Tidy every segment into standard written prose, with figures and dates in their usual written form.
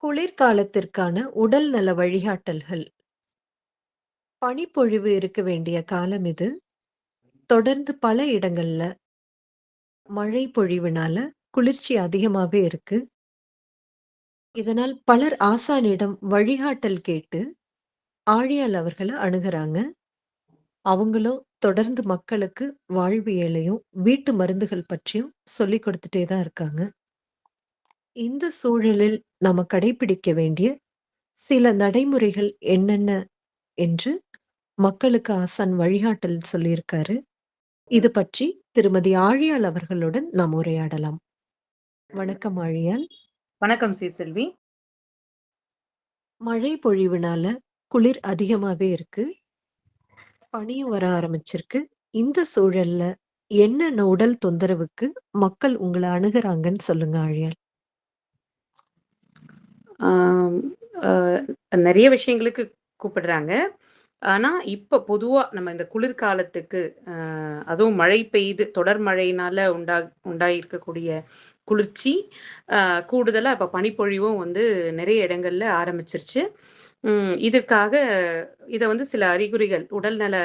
குளிர்காலத்திற்கான உடல் நல வழிகாட்டல்கள். பனிப்பொழிவு இருக்க வேண்டிய காலம் இது. தொடர்ந்து பல இடங்கள்ல மழை பொழிவுனால குளிர்ச்சி அதிகமாவே இருக்கு. இதனால் பலர் ஆசானிடம் வழிகாட்டல் கேட்டு ஆழியால் அவர்கள அணுகுறாங்க. அவங்களும் தொடர்ந்து மக்களுக்கு வாழ்வியலையும், வீட்டு மருந்துகள் பற்றியும் சொல்லிக் குடுத்துட்டே தான் இருக்காங்க. இந்த சூழலில் நாம கடைப்பிடிக்க வேண்டிய சில நடைமுறைகள் என்னென்ன என்று மக்களுக்கு ஆசான் வழிகாட்டல் சொல்லியிருக்காரு. இது பற்றி திருமதி ஆழியாள் அவர்களுடன் நாம் உரையாடலாம். வணக்கம் ஆழியாள். வணக்கம் சீர்செல்வி. மழை பொழிவுனால குளிர் அதிகமாவே இருக்கு. பனியும் வர ஆரம்பிச்சிருக்கு. இந்த சூழல்ல என்னென்ன உடல் தொந்தரவுக்கு மக்கள் உங்கள அணுகுறாங்கன்னு சொல்லுங்க ஆழியாள். ஆம், அ நெறைய விஷயங்களுக்கு கூப்பிடுறாங்க. ஆனா, இப்ப பொதுவா நம்ம இந்த குளிர்காலத்துக்கு அதுவும் மழை பெய்து தொடர் மழையினால உண்டாயிருக்கக்கூடிய குளிர்ச்சி, அ கூடுதலா இப்ப பனிப்பொழிவும் வந்து நெறைய இடங்கள்ல ஆரம்பிச்சிருச்சு. இதற்காக இத வந்து சில அறிகுறிகள், உடல்நல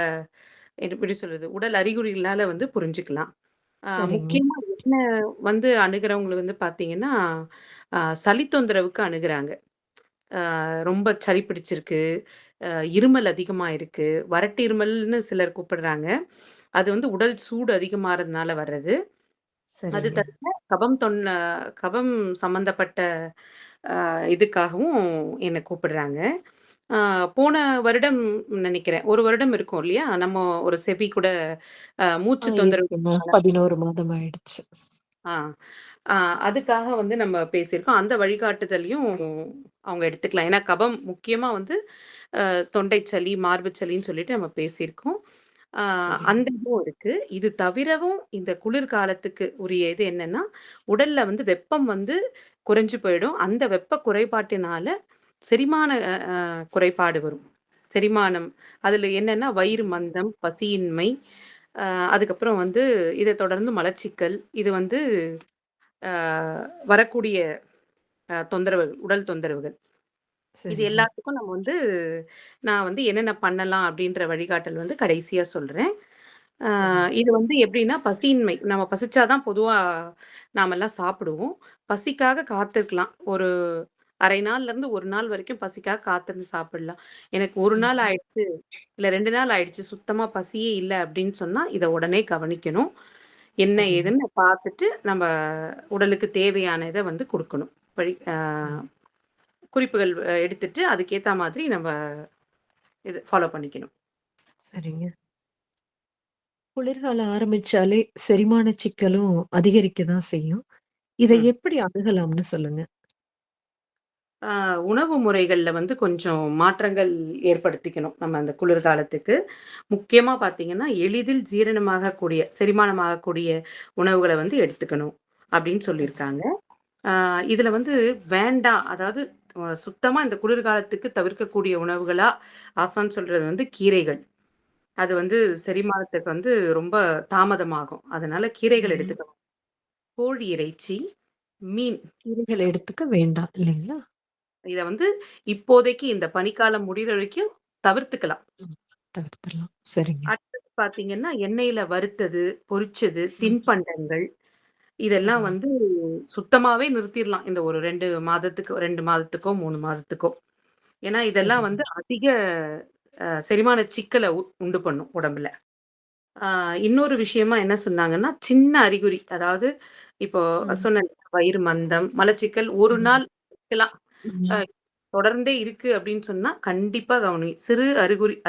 எப்படி சொல்றது? உடல் அறிகுறிகளால வந்து புரிஞ்சுக்கலாம். சரிங்க. முக்கியமா என்ன வந்து அணுகுறவங்கள வந்து பார்த்தீங்கன்னா, சளி தொந்தரவுக்கு அணுகுறாங்க. ரொம்ப சளி பிடிச்சிருக்கு, இருமல் அதிகமா இருக்கு, வறட்டு இருமல்னு சிலர் கூப்பிடுறாங்க. அது வந்து உடல் சூடு அதிகமாறதுனால வர்றது. அது சரிங்க. தவிர கபம் சம்மந்தப்பட்ட இதுக்காகவும் என்ன கூப்பிடுறாங்க. ஆ போன வருடம் நெனைக்கிறேன். 1 வருடம் இருக்கும் இல்லையா? நம்ம ஒரு செவி கூட மூச்சு தொந்தரவு இருக்குங்க. 11 மாதம் ஆயிடுச்சு. ஆ. ஆ அதுக்காக வந்து நம்ம பேசியிருக்கோம். அந்த வழிகாட்டுதலையும் அவங்க எடுத்துக்கலாம். ஏன்னா கபம் முக்கியமா வந்து தொண்டை சளி, மார்பு சளின்னு சொல்லிட்டு நம்ம பேசியிருக்கோம். ஆ சரிங்க. அந்த இதுவும் இருக்கு. இது தவிரவும் இந்த குளிர்காலத்துக்கு உரிய இது என்னன்னா, உடல்ல வந்து வெப்பம் வந்து குறைஞ்சு போயிடும். அந்த வெப்ப குறைபாட்டினால செரிமான குறைபாடு வரும். செரிமானம் அதுல என்னன்னா வயிறு மந்தம், பசியின்மை, அ அதுக்கப்புறம் வந்து இத தொடர்ந்து மலச்சிக்கல். இது வந்து அ வரக்கூடிய தொந்தரவுகள், உடல் தொந்தரவுகள். இது சரிங்க. எல்லாத்துக்கும் நம்ம வந்து நான் வந்து என்னென்ன பண்ணலாம் அப்படின்ற வழிகாட்டல் வந்து கடைசியா சொல்றேன். அ சரிங்க. இது வந்து எப்படின்னா பசியின்மை. நம்ம பசிச்சா தான் பொதுவா நாமெல்லாம் சாப்பிடுவோம். பசிக்காக காத்திருக்கலாம். ஒரு 1/2 நாள்லருந்து 1 நாள் வரைக்கும் பசிக்காக காத்திருந்து சாப்பிடலாம். எனக்கு 1 நாள் ம். ஆயிடுச்சு, இல்ல 2 நாள் ஆயிடுச்சு, சுத்தமா பசியே இல்ல அப்படின்னு சொன்னா, இத உடனே கவனிக்கணும். என்ன சரிங்க. ஏதுன்னு பார்த்துட்டு நம்ம உடலுக்கு தேவையான இத வந்து குடுக்கணும். வழி ம். குறிப்புகள் எடுத்துட்டு அதுக்கேத்த மாதிரி நம்ம இது ஃபாலோ பண்ணிக்கணும். சரிங்க. குளிர்காலம் ஆரம்பிச்சாலே செரிமான சிக்கலும் அதிகரிக்க தான் செய்யும். இதை ம். எப்படி அணுகலாம்னு சொல்லுங்க? ஆ உணவு முறைகள்ல வந்து கொஞ்சம் மாற்றங்கள் ஏற்படுத்திக்கணும். நம்ம அந்த குளிர்காலத்துக்கு. முக்கியமா பார்த்தீங்கன்னா, எளிதில் ஜீரணமாகக்கூடிய, செரிமானமாகக்கூடிய உணவுகள வந்து எடுத்துக்கணும் அப்படின்னு சரி. சொல்லியிருக்காங்க. இதுல வந்து வேண்டாம். அதாவது சுத்தமா இந்த குளிர்காலத்துக்கு தவிர்க்கக்கூடிய உணவுகளா, ஆசான் சொல்றது வந்து கீரைகள். அது வந்து செரிமானத்துக்கு வந்து ரொம்ப தாமதமாகும். அதனால கீரைகள் ம். எடுத்துக்கணும். கோழி இறைச்சி, மீன் கீரைகள் எடுத்துக்க வேண்டாம் இல்லைங்களா? இத வந்து இப்போதைக்கு இந்த பனிக்காலம் முடியிற வரைக்கும் தவிர்த்துக்கலாம். ம். தவிர்த்துறலாம். சரிங்க. அடுத்தது பார்த்தீங்கன்னா, எண்ணெயில வறுத்தது, பொரிச்சது, ம். தின்பண்டங்கள் இதெல்லாம் சரிங்க. வந்து சுத்தமாவே நிறுத்திர்லாம். இந்த ஒரு 2 மாதத்துக்கோ, 3 மாதத்துக்கோ. ஏன்னா, இதெல்லாம் சரிங்க. வந்து அதிக செரிமான சிக்கல உண்டு பண்ணும் உடம்புல. ஆ இன்னொரு விஷயமா என்ன சொன்னாங்கன்னா, சின்ன அறிகுறி. அதாவது இப்போ ம். சொன்னேன் வயிறு மந்தம், மலச்சிக்கல் ஒரு ம். நாள் இருக்கலாம். அ ம். தொடர்ந்தே இருக்கு அப்படின்னு சொன்னா, கண்டிப்பா சிறு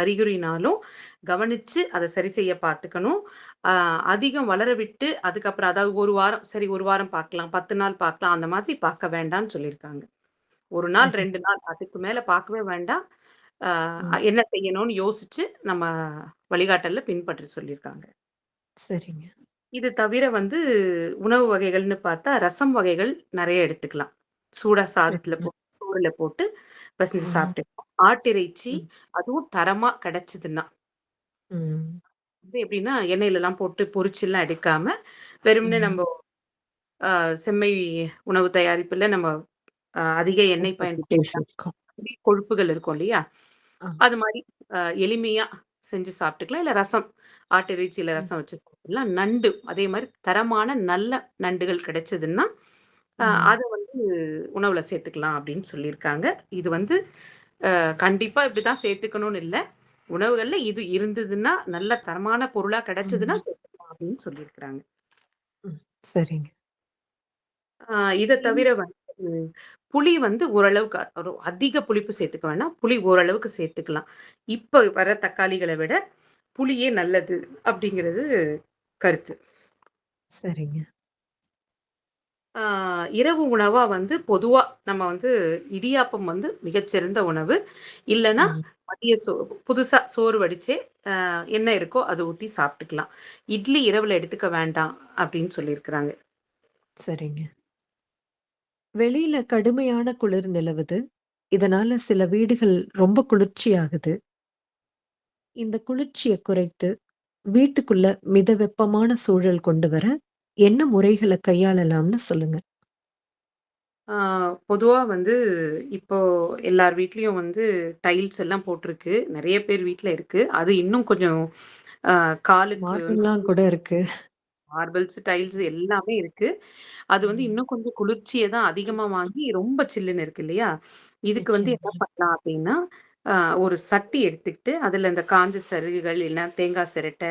அறிகுறினாலும் கவனிச்சு அத சரி செய்ய பார்த்துக்கணும். அ அதிகம் வளர விட்டு, அதுக்கப்புறம் அதாவது 1 வாரம் சரி 1 வாரம் பார்க்கலாம், 10 நாள் பார்க்கலாம். அந்த மாதிரி பார்க்க வேண்டான்னு சொல்லியிருக்காங்க. 1 நாள், சரி. 2 நாள் அதுக்கு மேல பார்க்கவே வேண்டாம். அ ம். என்ன செய்யணும்னு யோசிச்சு நம்ம வழிகாட்டல்ல பின்பற்ற சொல்லியிருக்காங்க. சரிங்க. இது தவிர வந்து உணவு வகைகள்னு பார்த்தா, ரசம் வகைகள் நெறைய எடுத்துக்கலாம். சூடா சாதத்துல சரிங்க. போட்டு, சோறுல போட்டு பெசஞ்சு ம். சாப்பிட்டுக்கலாம். ஆட்டிறைச்சி ம். அதுவும் தரமா கிடைச்சதுன்னா, ம். வந்து எப்படின்னா எண்ணெயிலலாம் போட்டு பொரிச்சுலாம் எடுக்காம, வெறுமனே ம். நம்ப செம்மை உணவு தயாரிப்புல நம்ம அதிக எண்ணெய் பத்தி பயன்படுத்தாம பேசியிருக்கோம். கொழுப்புகள் இருக்கும் இல்லையா? ஆ. அது மாரி எளிமையா செஞ்சு சாப்பிட்டுக்கலாம். இல்ல ரசம், ஆட்டு இறைச்சியில ம். ரசம் வச்சு சாப்பிடலாம். நண்டு அதே மாரி தரமான நல்ல நண்டுகள் கிடைச்சதுன்னா, ம். அத வந்து உணவுல சேர்த்துக்கலாம் அப்படின்னு சொல்லியிருக்காங்க. இது வந்து கண்டிப்பா இப்படிதான் சேர்த்துக்கணும்னு இல்ல. உணவுகள்ல இது இருந்ததுன்னா, நல்ல தரமான பொருளா கிடைச்சதுன்னா ம். சேர்த்துக்கலாம் அப்படின்னு சொல்லியிருக்கிறாங்க. ம். சரிங்க. இத இன் தவிர வந்து புளி வந்து ஓரளவுக்கு ஒரு அதிக புளிப்பு சேர்த்துக்க வேண்டாம். புளி ஓரளவுக்கு சேர்த்துக்கலாம். இப்ப வர தக்காளிகள விட புளியே நல்லது அப்படிங்கிறது கருத்து. சரிங்க. ஆ இரவு உணவா வந்து பொதுவா நம்ம வந்து இடியாப்பம் வந்து மிகச்சிறந்த உணவு. இல்லன்னா ம். மதிய புதுசா சோறு வடிச்சே என்ன இருக்கோ அத ஊத்தி சாப்பிட்டுக்கலாம். இட்லி இரவுல எடுத்துக்க வேண்டாம் அப்படின்னு சொல்லியிருக்கிறாங்க. சரிங்க. வெளியில கடுமையான குளிர் நிலவுது. இதனால சில வீடுகள் ரொம்ப குளிர்ச்சியாகுது. இந்த குளிர்ச்சிய குறைத்து, வீட்டுக்குள்ள மிதவெப்பமான சூழல் கொண்டு வர என்ன முறைகள கையாளலாம்னு சொல்லுங்க? ஆ பொதுவா வந்து இப்போ எல்லார் வீட்லயும் வந்து டைல்ஸ் எல்லாம் போட்டிருக்கு. நெறைய பேர் வீட்ல இருக்கு. அது இன்னும் கொஞ்சம் அ காலுக்கு வந்து மாற்றம்லாம் கூட இருக்கு. மார்பிள்ஸ், டைல்ஸ் எல்லாமே இருக்கு. அது வந்து ம். இன்னும் கொஞ்சம் குளிர்ச்சிய தான் அதிகமா வாங்கி ரொம்ப சில்லுன்னு இருக்கு இல்லையா? இதுக்கு வந்து என்ன நிச்சயமா. பண்ணலாம் அப்டின்னா, அ ஒரு சட்டி எடுத்துக்கிட்டு, அதுல இந்த காஞ்ச சருகுகள், இல்ல தேங்காய் சிரட்ட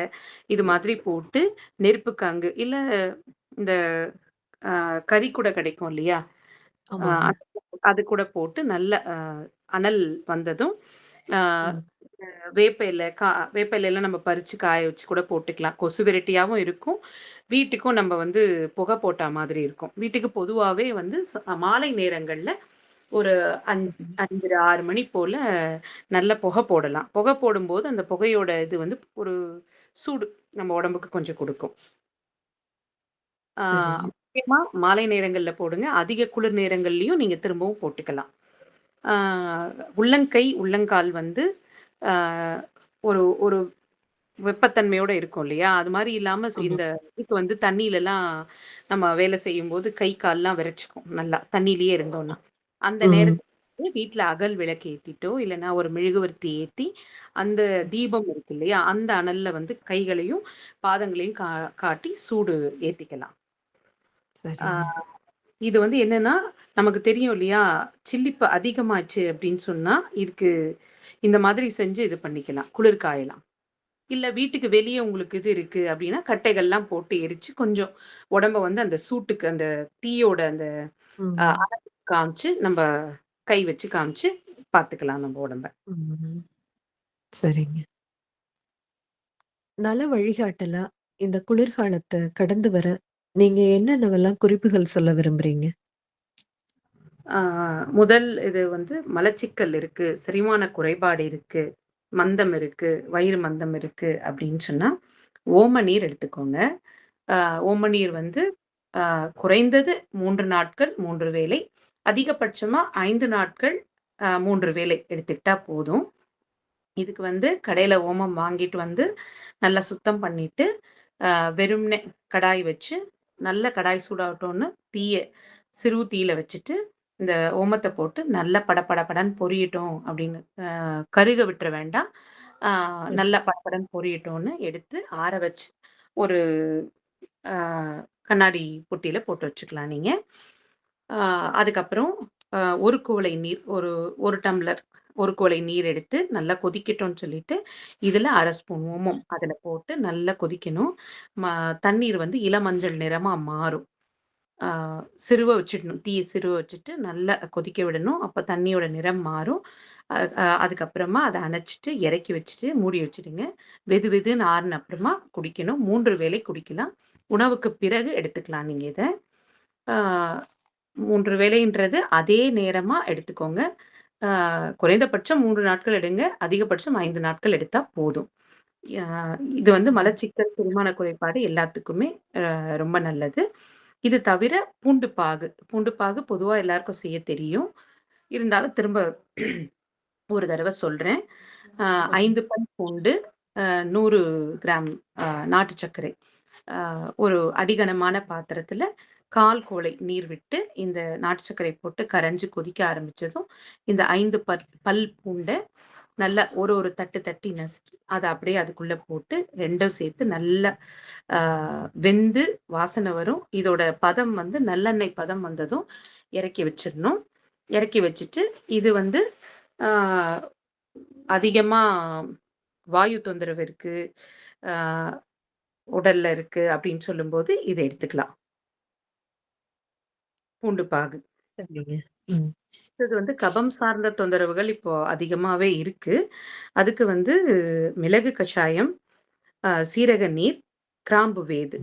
இது மாதிரி போட்டு, நெருப்பு கங்கு இல்ல இந்த கறிக்கூட கிடைக்கும் இல்லையா? அ ஆமாங்க. அது அது கூட போட்டு நல்ல அனல் வந்ததும், அ ம். வேப்ப இல வேப்ப இலைலாம் நம்ம பறிச்சு காய வச்சு கூட போட்டுக்கலாம். கொசு விரட்டியாவும் இருக்கும். வீட்டுக்கும் நம்ம வந்து புகை போட்டா மாதிரி இருக்கும். வீட்டுக்கு பொதுவாவே வந்து மாலை நேரங்கள்ல ஒரு 5 ம். 5, 6 மணி போல நல்ல புகை போடலாம். புகை போடும்போது அந்த புகையோட இது வந்து ஒரு சூடு நம்ம உடம்புக்கு கொஞ்சம் குடுக்கும். ஆ சரிங்க. முக்கியமா மாலை நேரங்கள்ல போடுங்க. அதிக குளிர் நேரங்கள்லயும் நீங்க திரும்பவும் போட்டுக்கலாம். ஆ உள்ளங்கை, உள்ளங்கால் வந்து ஆ ஒரு ஒரு வெப்பத்தன்மையோட இருக்கும் இல்லையா? அது மாரி இல்லாம ஆமா. இந்த இதுக்கு வந்து தண்ணீலலாம் நம்ம வேலை செய்யும்போது கை, கால்லாம் விறைச்சுக்கும் நல்லா. தண்ணீலயே இருந்தோம்னா. அந்த ம். நேரத்துல வந்து வீட்ல அகல் விளக்கு ஏத்திட்டோ, இல்லன்னா ஒரு மெழுகுவர்த்தி ஏத்தி, அந்த தீபம் இருக்கு இல்லையா? அந்த அனல்ல வந்து கைகளையும், பாதங்களையும் காட்டி சூடு ஏத்திக்கலாம். ஆ சரிங்க. இது வந்து என்னன்னா, நமக்கு தெரியும் இல்லையா? சில்லிப்பு அதிகமாச்சு அப்படின்னு சொன்னா, இதுக்கு இந்த மாதிரி செஞ்சு இது பண்ணிக்கலாம். குளிர் காயலாம். இல்ல வீட்டுக்கு வெளிய உங்களுக்கு இது இருக்கு அப்டின்னா, கட்டைகள்லாம் போட்டு எரிச்சு கொஞ்சம் உடம்ப வந்து அந்த சூட்டுக்கு அந்த தீயோட அந்த ம். அனல் காமிச்சு நம்ப கை வச்சு காமிச்சு பாத்துக்கலாம் நம்ப உடம்ப. ம். சரிங்க. நல வழிகாட்டலா இந்த குளிர்காலத்த கடந்து வர நீங்க என்னென்னவெல்லாம் குறிப்புகள் சொல்ல விரும்புறீங்க? ஆ முதல் இது வந்து மலச்சிக்கல் இருக்கு, செரிமான குறைபாடு இருக்கு, மந்தம் இருக்கு, வயிறு மந்தம் இருக்கு அப்டின்னு சொன்னா, ஓம நீர் எடுத்துக்கோங்க. அ ஓம நீர் வந்து குறைந்தது 3 நாட்கள் 3 வேளை, அதிகபட்சமா 5 நாட்கள் 3 வேளை எடுத்துக்கிட்டா போதும். இதுக்கு வந்து கடையில ஓமம் வாங்கிட்டு வந்து நல்லா சுத்தம் பண்ணிட்டு, வெறுமனே கடாய் வச்சு, நல்ல கடாய் சூடாகட்டோன்னு தீய சிறு தீயில வச்சுட்டு, இந்த ஓமத்த போட்டு நல்லா படபடன்னு பொரியட்டும் அப்படின்னு கருக விட்டுற வேண்டாம். அ சரி. நல்லா படபடன்னு பொரியட்டும்னு எடுத்து ஆற வச்சு, ஒரு அ கண்ணாடி புட்டியில போட்டு வச்சுக்கலாம் நீங்க. ஆ அதுக்கப்புறம் 1 குவளை நீர், ஒரு 1 டம்ளர் 1 குவளை நீர் எடுத்து நல்லா கொதிக்கட்டும்னு சொல்லிட்டு, இதில 1/2 ஸ்பூன் ஓமம் அதில போட்டு நல்லா கொதிக்கணும். ம தண்ணீர் வந்து இளமஞ்சள் நிறமா மாறும். ஆ சிறுவ வச்சுடணும். தீய சிறுவ வச்சுட்டு நல்லா கொதிக்க விடணும். அப்ப தண்ணியோட நிறம் மாறும். அ அ அதுக்கப்புறமா அத அணைச்சுட்டு, இறக்கி வச்சுட்டு, மூடி வச்சுடுங்க. வெது வெதுன்னு ஆறுன அப்புறமா குடிக்கணும். 3 வேளை குடிக்கலாம். உணவுக்கு பிறகு எடுத்துக்கலாம் நீங்க இத. ஆ 3 வேளைன்றது அதே நேரமா எடுத்துக்கோங்க. குறைந்தபட்சம் 3 நாட்கள் எடுங்க. அதிகபட்சம் 5 நாட்கள் எடுத்தா போதும். ய இது வந்து சரி. மலச்சிக்கல், செரிமான குறைபாடு எல்லாத்துக்குமே ரொம்ப நல்லது. இது தவிர பூண்டு பாகு. பூண்டு பாகு பொதுவா எல்லாருக்கும் செய்ய தெரியும். இருந்தாலும் திரும்ப ஒரு தடவ சொல்றேன். அ சரிங்க. 5 பல் பூண்டு, 100 கிராம் நாட்டு சர்க்கரை. அ ஒரு அடிகனமான பாத்திரத்துல 1/4 குவளை நீர் விட்டு இந்த நாட்டு சர்க்கரை போட்டு கரைஞ்சு கொதிக்க ஆரம்பிச்சதும், இந்த 5 பல் பூண்ட நல்லா ஒரு தட்டு தட்டி நசுக்கி, அத அப்படியே அதுக்குள்ள போட்டு 2ம் சேர்த்து நல்லா வெந்து வாசனை வரும். இதோட பதம் வந்து நல்லெண்ணெய் பதம் வந்ததும் இறக்கி வச்சிரணும். இறக்கி வச்சுட்டு, இது வந்து ஆ அதிகமா வாயு தொந்தரவு இருக்கு, ஆ உடல்ல இருக்கு அப்படின்னு சொல்லும்போது இத எடுத்துக்கலாம். பூண்டு பாகு. சரிங்க. ம். இது வந்து கபம் சார்ந்த தொந்தரவுகள் இப்போ அதிகமாவே இருக்கு. அதுக்கு வந்து மிளகு கஷாயம், சீரக நீர், கிராம்பு வேது.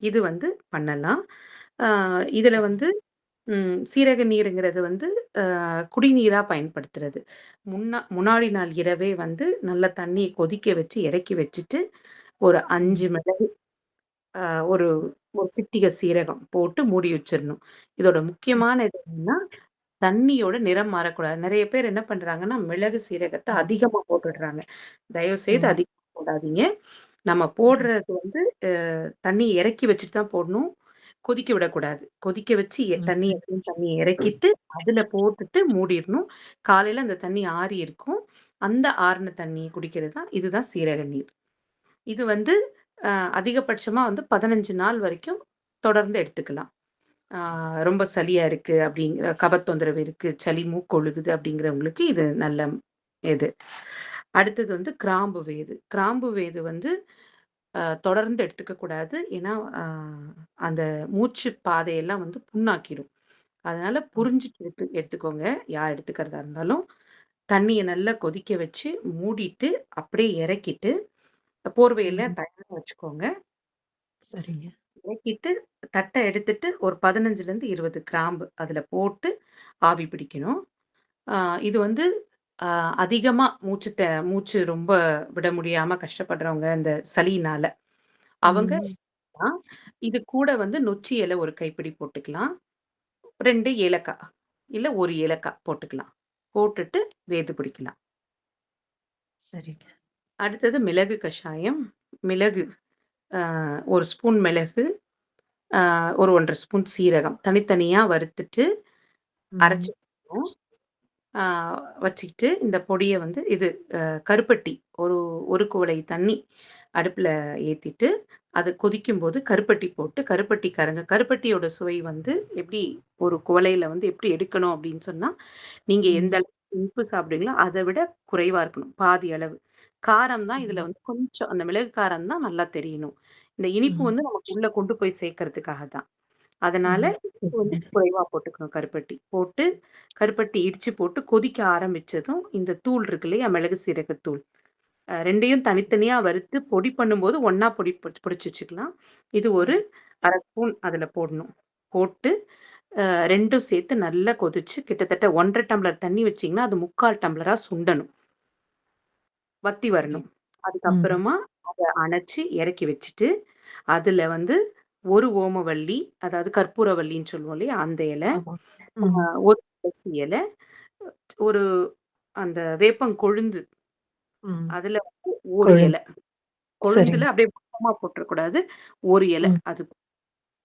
இது வந்து பண்ணலாம். ஆ இதுல வந்து சீரக நீருங்கிறது வந்து குடிநீரா பயன்படுத்துறது. முன்னாடி நாள் இரவே வந்து நல்லா தண்ணிய கொதிக்க வச்சு இறக்கி வச்சுட்டு, ஒரு ம். 5 மிளகு, அ ஒரு ஒரு சிட்டிகை சீரகம் போட்டு மூடி வச்சிரணும். இதோட ம். முக்கியமான இது என்னன்னா, தண்ணியோட நிறம் மாறக்கூடாது. நெறைய பேர் என்ன பண்றாங்கன்னா, மிளகு, சீரகத்த ம். அதிகமா போட்டுடுறாங்க. தயவு செய்து ம். அதிகமா போடாதீங்க. நம்ம ம். போடுறது வந்து தண்ணி இறக்கி வச்சுட்டு தான் போடணும். கொதிக்க விடக்கூடாது. கொதிக்க வச்சு ம். தண்ணிய இறக்கிட்டு, அதுல போட்டுட்டு மூடிறணும். காலையில அந்த தண்ணி ஆறி இருக்கும். அந்த ஆறுன தண்ணிய குடிக்கிறது தான் இதுதான் சீரக நீர். இது வந்து அ அதிகபட்சமா வந்து 15 நாள் வரைக்கும் தொடர்ந்து எடுத்துக்கலாம். ஆ ரொம்ப சளியா இருக்கு அப்படிங்கிற கபத் தொந்தரவு இருக்கு, சளி மூக்கொழுகுது அப்படிங்கிறவங்களுக்கு இது நல்ல இது. அடுத்தது வந்து கிராம்பு வேது. கிராம்பு வேது வந்து தொடர்ந்து எடுத்துக்க கூடாது. ஏன்னா, அந்த மூச்சு பாதையெல்லாம் வந்து புண்ணாக்கிடும். அதனால ம். புரிஞ்சுட்டு எடுத்துக்கோங்க. யார் எடுத்துக்கிறதா இருந்தாலும். தண்ணிய நல்லா கொதிக்க வச்சு மூடிட்டு, அப்படியே இறக்கிட்டு, போர்வையில ம். தயாரா வச்சுக்கோங்க. சரிங்க. இறக்கிட்டு, தட்ட எடுத்துட்டு ஒரு 15லேருந்து 20 கிராம்பு அதுல போட்டு ஆவி பிடிக்கணும். ஆ இது வந்து அ அதிகமா மூச்சு ரொம்ப விட முடியாம கஷ்டப்படுறவங்க, இந்த சளியினால, அவங்க ம். தான். இது கூட வந்து நொச்சி இலை ஒரு கைப்பிடி போட்டுக்கலாம். 2 ஏலக்கா, இல்ல 1 ஏலக்கா போட்டுக்கலாம். போட்டுட்டு வேது பிடிக்கலாம். சரிங்க. அடுத்தது மிளகு கஷாயம். மிளகு, 1 ஸ்பூன் மிளகு, ஒரு 1 1/2 ஸ்பூன் சீரகம் தனித்தனியா வறுத்துட்டு அரைச்சு ம். வச்சுக்கணும். ஆ வச்சுக்கிட்டு இந்த பொடிய வந்து கருப்பட்டி ஒரு 1 குவளை தண்ணி அடுப்புல ஏத்திட்டு, அது கொதிக்கும்போது கருப்பட்டி போட்டு, கருப்பட்டியோட சுவை வந்து எப்படி ஒரு குவளையில வந்து எப்படி எடுக்கணும் அப்படின்னு சொன்னா, நீங்க எந்த ம். அளவுக்கு இனிப்பு சாப்பிடுவீங்களோ, அத விட குறைவா இருக்கணும். பாதி அளவு. காரம் தான் இதுல ம். வந்து கொஞ்சம் அந்த மிளகு காரம் தான் நல்லா தெரியணும். இந்த இனிப்பு ம். வந்து நமக்கு உள்ள கொண்டு போய் சேர்க்கறதுக்காக தான். அதனால ம். இனிப்பு வந்து சரிங்க. குறைவா போட்டுக்கணும் கருப்பட்டி. போட்டு கருப்பட்டி இடிச்சு போட்டு கொதிக்க ஆரம்பிச்சதும், இந்த தூள் இருக்கு இல்லையா? மிளகு சீரகத்தூள். 2யும் தனித்தனியா வறுத்து பொடி பண்ணும்போது ஒண்ணா பொடிச்சு வச்சுக்கலாம். இது ஒரு சரி. 1/2 ஸ்பூன் அதுல போடணும். போட்டு 2ம் சேர்த்து நல்லா கொதிச்சு கிட்டத்தட்ட 1 1/2 டம்ளர் தண்ணி வச்சீங்கன்னா, அது 3/4 டம்ளரா சுண்டணும். வத்தி சரி. வரணும். ம். அதுக்கப்புறமா அத அணைச்சு இறக்கி வச்சுட்டு, அதுல வந்து 1 ஓமவல்லி, அதாவது கற்பூரவல்லின்னு சொல்லுவோம் இல்லையா? அந்த இலை, ஆமா. ம். 1 துளசி இலை, ஒரு அந்த வேப்பங்கொழுந்து, ம். அதுல வந்து 1 கொழுந்து. இலை. கொழுந்துல சரிங்க. அப்படியே மொத்தமா போட்டுறக்கூடாது. 1 இலை ம். அது.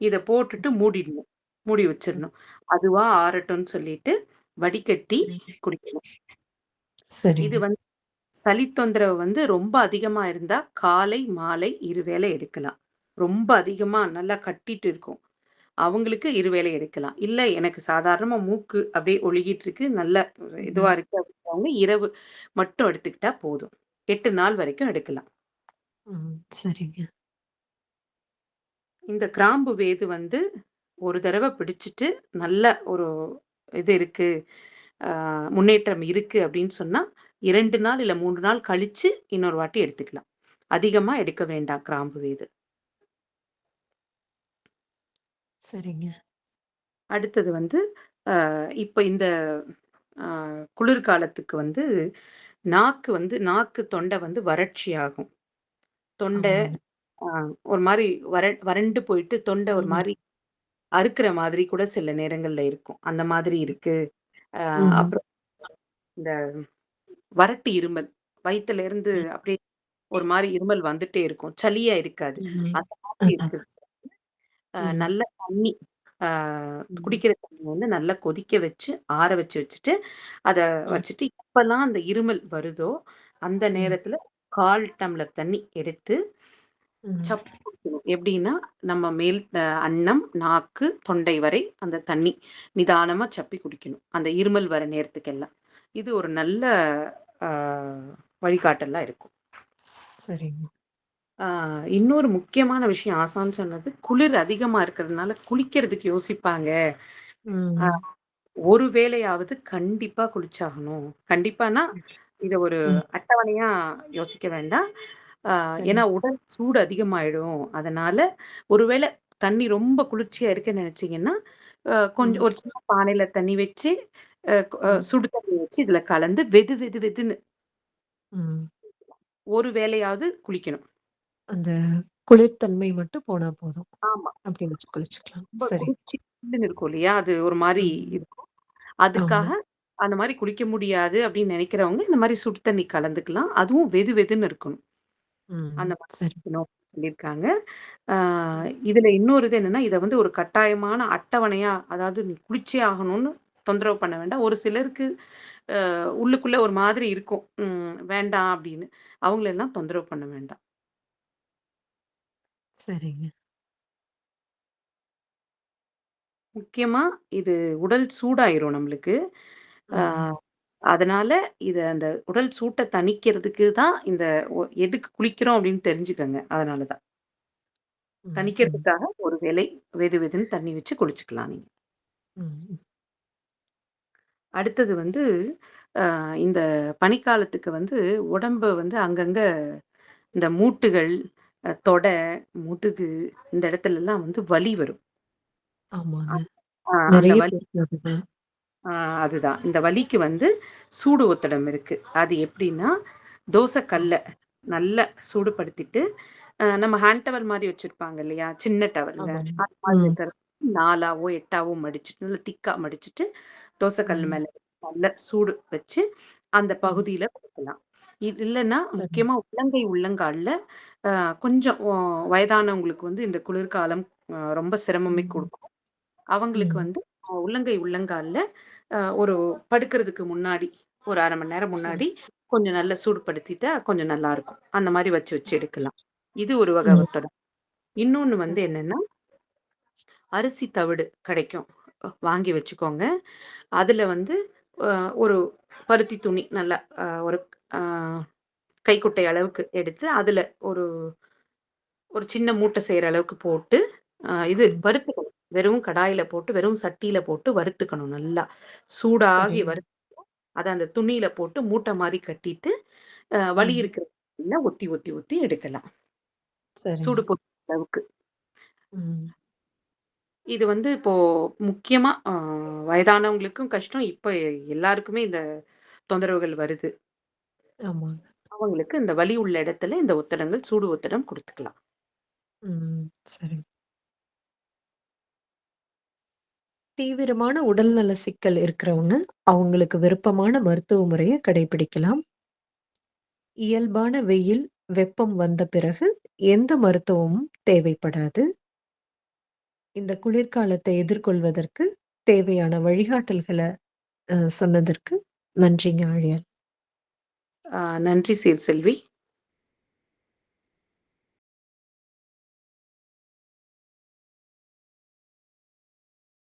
இத போட்டுட்டு மூடிடணும். மூடி ம். வச்சிரணும். அதுவா ஆறட்டும்ன்னு சொல்லிட்டு வடிகட்டி சரிங்க. குடிக்கணும். இது சரிங்க. வந்து சளி தொந்தரவு வந்து ரொம்ப அதிகமா இருந்தா, காலை, மாலை 2 வேளை எடுக்கலாம். ரொம்ப அதிகமா நல்லா கட்டிட்டு இருக்கும். அவங்களுக்கு 2 வேளை எடுக்கலாம். இல்ல எனக்கு சாதாரணமா மூக்கு அப்படியே ஒழுகிட்டு இருக்கு, நல்ல இதுவா ம். இருக்கு அப்படின்றவங்க இரவு மட்டும் எடுத்துக்கிட்டா போதும். 8 நாள் வரைக்கும் எடுக்கலாம். ம். சரிங்க. இந்த கிராம்பு வேது வந்து ஒரு தடவ பிடிச்சுட்டு, நல்ல ஒரு இது இருக்கு, அ முன்னேற்றம் இருக்கு அப்படின்னு சொன்னா, 2 நாள் இல்ல 3 நாள் கழிச்சு இன்னொரு வாட்டி எடுத்துக்கலாம். அதிகமா எடுக்க வேண்டாம் கிராம்பு வேது. சரிங்க. அடுத்தது வந்து, இப்ப இந்த அ குளிர்காலத்துக்கு வந்து நாக்கு, தொண்டை வந்து வறட்சியாகும். தொண்டை ஆமாங்க. அ ஒரு மாரி வறண்டு போயிட்டு தொண்டை ஒரு ம். மாரி அறுக்குற மாதிரி கூட சில நேரங்கள்ல இருக்கும். அந்த மாதிரி இருக்கு. ம். அப்புறம் இந்த வறட்டு இருமல். வயித்துல இருந்து ம். அப்படியே ஒரு மாரி இருமல் வந்துட்டே இருக்கும். சளியா இருக்காது. ம். அந்த மாதிரி அதான். இருக்கு. ம். நல்ல தண்ணி. ஆ ம். குடிக்கிற தண்ணீய வந்து நல்லா கொதிக்க வச்சு, ஆற வச்சுட்டு, அத ம். வச்சுட்டு எப்பலாம் அந்த இருமல் வருதோ, அந்த ம். நேரத்துல 1/4 டம்ளர் தண்ணி எடுத்து ம். சப்பி குடிக்கணும். எப்படின்னா, நம்ம மேல் அன்னம், நாக்கு, தொண்டை வரை அந்த தண்ணி நிதானமா சப்பி குடிக்கணும். அந்த இருமல் வர நேரத்துக்கெல்லாம். இது ஒரு நல்ல ஆ வழிகாட்டலா இருக்கும். சரிங்க. ஆ இன்னொரு முக்கியமான விஷயம் ஆசான் சொன்னது, குளிர் அதிகமா இருக்கிறதுனால குளிக்கிறதுக்கு யோசிப்பாங்க. அ ம். ஒரு வேளையாவது கண்டிப்பா குளிச்சாகணும். கண்டிப்பான்னா, இத ஒரு ம். அட்டவணையா யோசிக்க வேண்டாம். ஆ சரி. ஏன்னா உடல் சூடு அதிகமாயிடும். அதனால ஒருவேள தண்ணி ரொம்ப குளிர்ச்சியா இருக்குன்னு நெனச்சீங்கன்னா, ம். கொஞ்சம் ஒரு சின்ன பானையில தண்ணி வச்சு, அ க் அ ம். சுடு தண்ணி வச்சு இதுல கலந்து வெது வெது வெதுன்னு ம். ஒரு வேளையாவது குளிக்கணும். அந்த குளிர்த்தன்மை மட்டும் போனா போதும். ஆமா. அப்படி வச்சு குளிச்சுக்கலாம். ரொம்ப சரி. குளிர்ச்சி ஜில்லுன்னு இருக்கும் இல்லையா? அது ஒரு மாரி ம். இருக்கும். ஆமா. அதுக்காக அந்த மாரி குளிக்க முடியாது அப்படின்னு நெனைக்கிறவங்க, இந்த மாரி சுடு தண்ணி கலந்துக்கலாம். அதுவும் வெது வெதுன்னு இருக்கணும். ம். அந்த மாரி சரி. குடிக்கணும் சொல்லியிருக்காங்க. ஆ இதுல இன்னொரு இது என்னன்னா, இத வந்து ஒரு கட்டாயமான அட்டவணையா, அதாவது நீ குளிச்சே ஆகணும்னு தொந்தரவு பண்ண வேண்டாம். ஒரு சிலருக்கு உள்ளுக்குள்ள ஒரு மாதிரி இருக்கும். வேண்டாம் அப்படின்னு. அவங்களெல்லாம் தொந்தரவு பண்ண வேண்டாம். சரிங்க. முக்கியமா இது உடல் சூடாயிரும் நம்மளுக்கு. ஆ ம். அதனால இத அந்த உடல் சூட்ட தணிக்கிறதுக்கு தான் இந்த எதுக்கு குளிக்கிறோம் அப்படின்னு தெரிஞ்சுக்கங்க. அதனால தான். ம். ம். தணிக்கிறதுக்காக ஒரு வேளை வெது வெதுன்னு தண்ணி வச்சு குளிச்சுக்கலாம் நீங்க. ம். அடுத்தது வந்து இந்த பனிக்காலத்துக்கு வந்து உடம்பு வந்து அங்கங்க இந்த மூட்டுகள், தொடை, முதுகு இந்த இடத்துலலாம் வந்து வலி வரும். ஆமாங்க. அந் அந்த நெறைய வலி பேருக்கு அதுதான். அதுதான். இந்த வலிக்கு வந்து சூடு ஒத்தடம் இருக்கு. அது எப்படின்னா, தோசை ம். கல்ல நல்லா சூடுபடுத்திட்டு, நம்ம ஹேண்ட் டவல் மாரி வச்சிருப்பாங்க இல்லையா? சின்ன டவல்ங்க. ஆமாங்க. அது மாரி ம். இருக்கிறது 4ஆவோ, 8ஆவோ மடிச்சுட்டு, நல்லா திக்கா மடிச்சுட்டு, தோசை கல்லு ம். மேல நல்லா சூடு வச்சு, அந்த ம். பகுதியில குடுக்கலாம். இது இல்லன்னா, சரி. முக்கியமா உள்ளங்கை, உள்ளங்கால்ல கொஞ்சம் வயதானவங்களுக்கு வந்து இந்த குளிர்காலம் ரொம்ப சிரமமே ம். குடுக்கும். அவங்களுக்கு ம். வந்து உள்ளங்கை, உள்ளங்கால்ல ஒரு படுக்கிறதுக்கு முன்னாடி, ஒரு 1/2 மணி நேரம் ம். முன்னாடி கொஞ்சம் நல்லா சூடுபடுத்திட்டா கொஞ்சம் நல்லாருக்கும். அந்த மாரி வச்சு வச்சு எடுக்கலாம். இது ஒரு வகை ம். ஒத்தடம். இன்னொன்னு வந்து சரி. என்னன்னா, அரிசி தவிடு கிடைக்கும். வாங்கி வச்சுக்கோங்க. அதுல வந்து அ ஒரு பருத்தி துணி நல்லா ஒரு அ கைக்குட்டை அளவுக்கு எடுத்து, அதுல ஒரு ஒரு சின்ன மூட்டை செய்ற அளவுக்கு போட்டு, இது ம். வறுத்துக்கணும். வெறும் கடாயில போட்டு, வெறும் சட்டியில போட்டு வறுத்துக்கணும் நல்லா. சூடாகி சரிங்க. அத அந்த துணியில போட்டு மூட்டை மாரி கட்டிட்டு, வலி ம். இருக்கிற ஒத்தி, ஒத்தி, ஒத்தி எடுக்கலாம். சரிங்க. சூடு பொறுத்த அளவுக்கு. ம். இது வந்து இப்போ முக்கியமா வயதானவங்களுக்கும் கஷ்டம். இப்ப எல்லாருக்குமே இந்த தொந்தரவுகள் வருது. ஆமாங்க. அவங்களுக்கு இந்த வலி உள்ள இடத்துல இந்த ஒத்தடங்கள், சூடு ஒத்தடம் குடுத்துக்கலாம். ம். சரி. தீவிரமான உடல்நல சிக்கல் இருக்கிறவங்க, அவங்களுக்கு விருப்பமான மருத்துவ முறைய கடைபிடிக்கலாம். இயல்பான வெயில், வெப்பம் வந்த பிறகு எந்த மருத்துவமும் தேவைப்படாது. இந்த குளிர்காலத்தை எதிர்கொள்வதற்கு தேவையான வழிகாட்டல்கள சொன்னதற்கு நன்றிங்க ஆழியார். நன்றி சீர்செல்வி.